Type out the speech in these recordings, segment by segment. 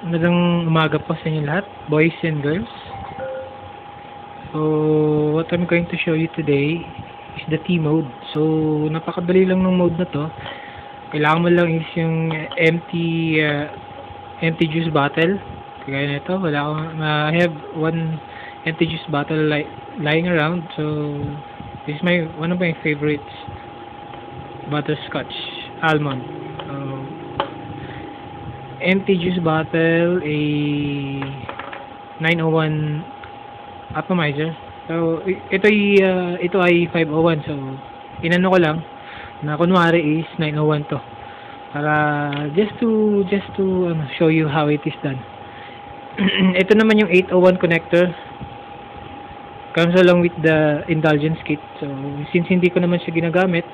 Magandang umaga po sa inyo lahat, boys and girls. So, what I'm going to show you today is the T mode. So, napakadali lang ng mode na to. Kailangan mo lang is yung empty juice bottle. Kagaya na ito, I have one empty juice bottle lying around. So, this is one of my favorites, butterscotch almond. Empty juice bottle, a 901 atomizer. So ito ay 501. So inano ko lang na kunwari is 901 to para just to show you how it is done. Ito naman yung 801 connector, comes along with the indulgence kit. So since hindi ko naman siya ginagamit,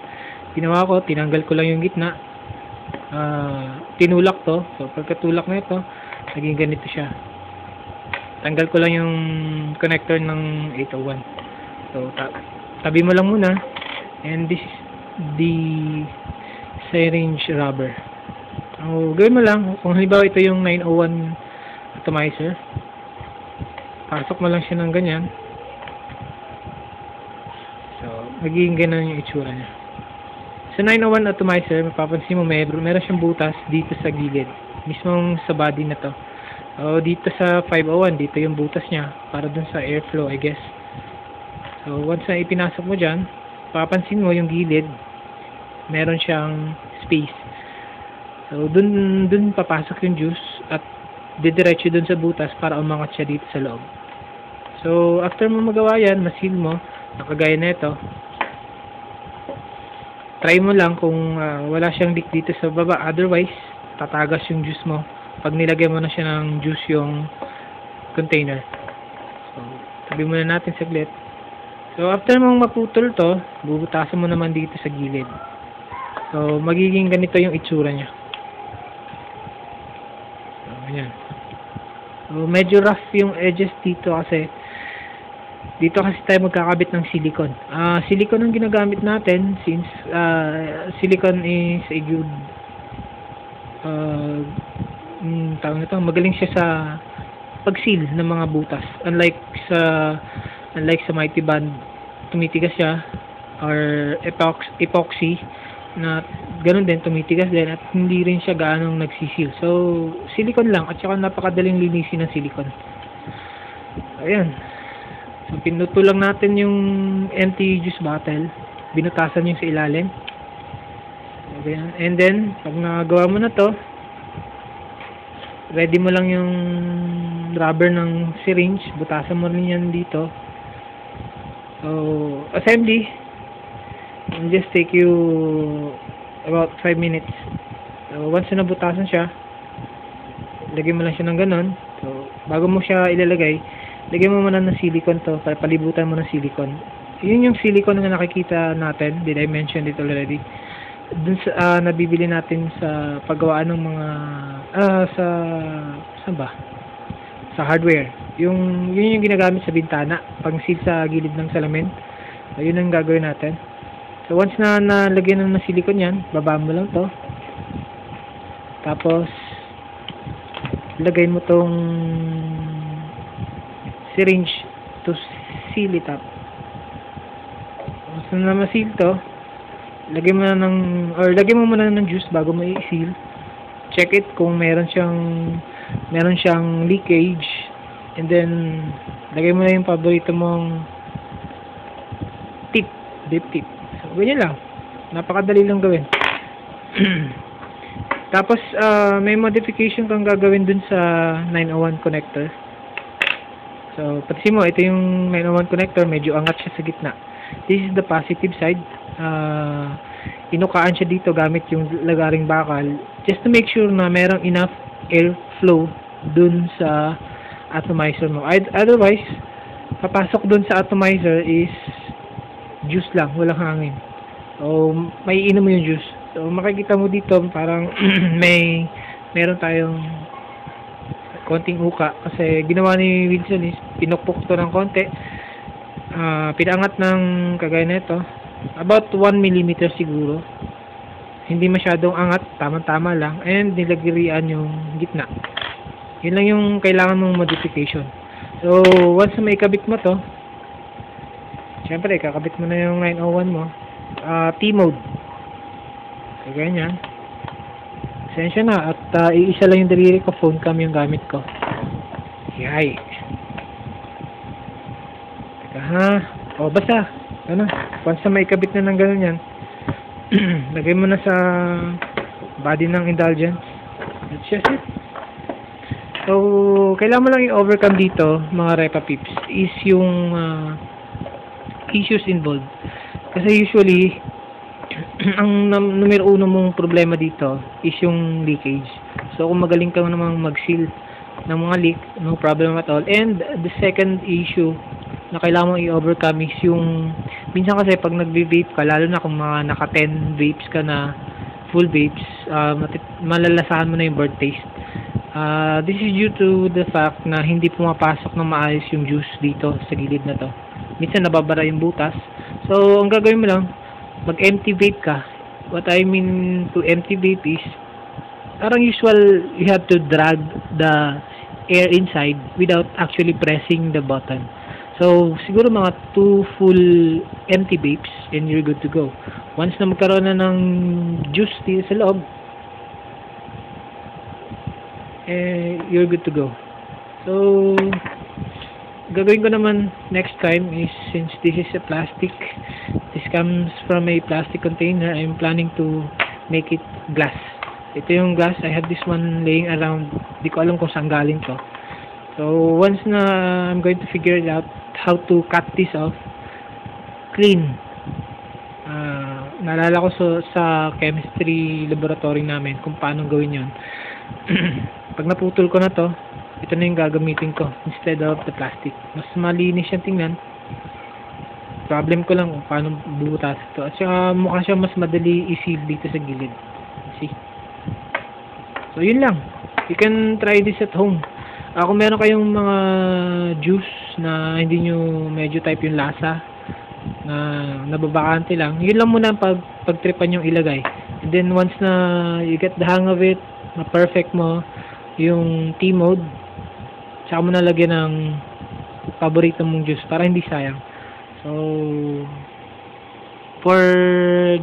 ginawa ko, tinanggal ko lang yung gitna. Tinulak to. So pagkatulak na ito, naging ganito siya. Tanggal ko lang yung connector ng 801. So tabi mo lang muna. And this is the syringe rubber. So gawin mo lang, kung halimbawa ito yung 901 atomizer, pasok mo lang siya ng ganyan. So magiging ganun yung itsura niya. Sa 901 atomizer, mapapansin mo meron siyang butas dito sa gilid, mismong sa body na to. So dito sa 501, dito yung butas niya para dun sa airflow, I guess. So once na ipinasok mo dyan, papansin mo yung gilid, meron siyang space. So dun papasok yung juice at didiretso dun sa butas para umangat siya dito sa loob. So after mo magawa yan, masil mo, nakagaya na ito. Try mo lang kung wala siyang leak dito sa baba. Otherwise, tatagas yung juice mo pag nilagay mo na siya ng juice yung container. So, tabi muna natin saglit. So, after mong maputol to, bubutasan mo naman dito sa gilid. So, magiging ganito yung itsura niya. So, ayan. So, medyo rough yung edges dito kasi tayo magkakabit ng silicone. Silicone ang ginagamit natin since silicone is a good tawag nito, magaling siya sa pag-seal ng mga butas. Unlike sa Mighty Band, tumitigas siya, or epoxy na ganun din, tumitigas din at hindi rin siya gaanong nagsisil. So silicone lang at saka napakadaling linisin ng silicone. Ayan. So, pinuto lang natin yung empty juice bottle. Binutasan yung sa ilalim. Okay. And then, pag nagawa mo na to, ready mo lang yung rubber ng syringe. Butasan mo rin yan dito. So, assembly. It'll just take you about 5 minutes. So, once na butasan siya, lagay mo lang siya ng ganon. So, bago mo siya ilalagay, lagyan mo muna ng silicone to, para palibutan mo ng silicone. Yun yung silicone na nakikita natin. Did I mention it already? Dun sa nabibili natin sa paggawaan ng mga saan ba? Sa hardware. Yun yung ginagamit sa bintana, pang-seal sa gilid ng salamin. So, yun ang gagawin natin. So once na nalagyan ng silicone yan, baba mo lang to. Tapos lagay mo tong syringe to seal it up. Once na ma-seal to, lagyan mo muna ng juice bago mo i-seal. Check it kung meron siyang leakage, and then lagay mo na yung paborito mong dip tip. So ganyan lang, napakadali lang gawin. Tapos may modification kang gagawin dun sa 901 connector. So, pansin mo, ito yung 901 connector, medyo angat siya sa gitna. This is the positive side. Inukaan siya dito gamit yung lagaring bakal just to make sure na merong enough airflow dun sa atomizer mo. Otherwise, papasok dun sa atomizer is juice lang, walang hangin. So, may inom mo yung juice. So, makikita mo dito, parang meron tayong konting uka kasi ginawa ni Wilson is pinukpok to ng konti, pinaangat ng kagaya nito about 1 mm siguro, hindi masyadong angat, tamang-tama lang, and nilagirian yung gitna. Yun lang yung kailangan mong modification. So, once na may kabit mo to, syempre, kakabit mo na yung 901 mo. T-mode. So, ganyan. Pasensya na. At iisa lang yung daliri ko. Phone cam yung gamit ko. Yay. Teka ha. O, basta. Ano? Once na may kabit na ng ganun yan, lagay mo na sa body ng indulgence. That's just it. So, kailangan mo lang i-overcome dito, mga Repa Pips, is yung issues involved. Kasi usually, ang numero uno mong problema dito is yung leakage. So, kung magaling ka namang mag-seal ng mga leak, no problem at all. And the second issue na kailangan mong i-overcome is yung, minsan kasi pag nagbe-vape ka, lalo na kung mga naka 10 vapes ka na full vapes, malalasahan mo na yung burnt taste. This is due to the fact na hindi pumapasok ng maayos yung juice dito sa gilid na to. Minsan nababara yung butas. So, ang gagawin mo lang, mag-empty vape ka. What I mean to empty vape is, parang usual, you have to drag the air inside without actually pressing the button. So, siguro mga 2 full empty vapes and you're good to go. Once na magkaroon na ng juice dito sa loob, you're good to go. So, gagawin ko naman next time is, since this is a plastic, this comes from a plastic container, I'm planning to make it glass. Ito yung glass. I have this one laying around. Di ko alam kung saan galing to. So, once na I'm going to figure it out how to cut this off clean. Naalala ko sa chemistry laboratory namin kung paano gawin yon. Pag naputol ko na to, ito na yung gagamitin ko instead of the plastic. Mas malinis siyang tingnan. Problem ko lang kung paano bubutas ito. At saka mukha siya mas madali i-seal dito sa gilid. See? So, yun lang. You can try this at home. Kung meron kayong mga juice na hindi nyo medyo type yung lasa, na nababakante lang, yun lang muna pagtripan yung ilagay. And then once na you get the hang of it, na perfect mo yung T-mode, tsaka mo nalagyan ng paborito mong juice para hindi sayang. So, for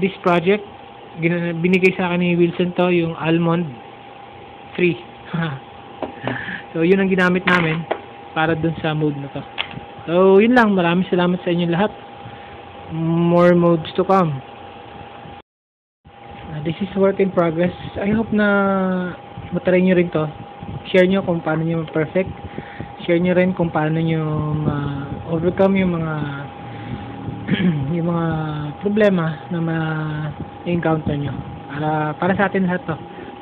this project, binigay sa akin ni Wilson to, yung almond free. So, yun ang ginamit namin para dun sa mode na to. So, yun lang. Maraming salamat sa inyo lahat. More modes to come. This is work in progress. I hope na matry nyo rin to. Share nyo kung paano nyo perfect. Share nyo rin kung paano nyo overcome yung mga yung mga problema na ma-encounter nyo. Para sa atin lahat to.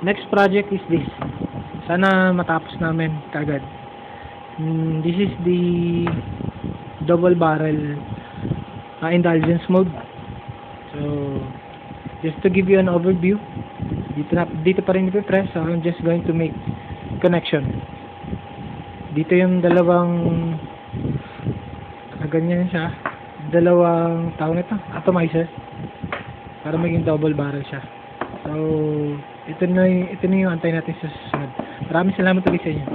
Next project is this. Sana matapos namin kagad. This is the double barrel indulgence mode. So, just to give you an overview, dito pa rin ipipress. So, I'm just going to make connection. Dito yung dalawang ganyan siya. Dalawang tawag nito, atomizer, para maging double barrel siya. So, ito na yung antay natin sa susunod. Maraming salamat ulit sa inyo.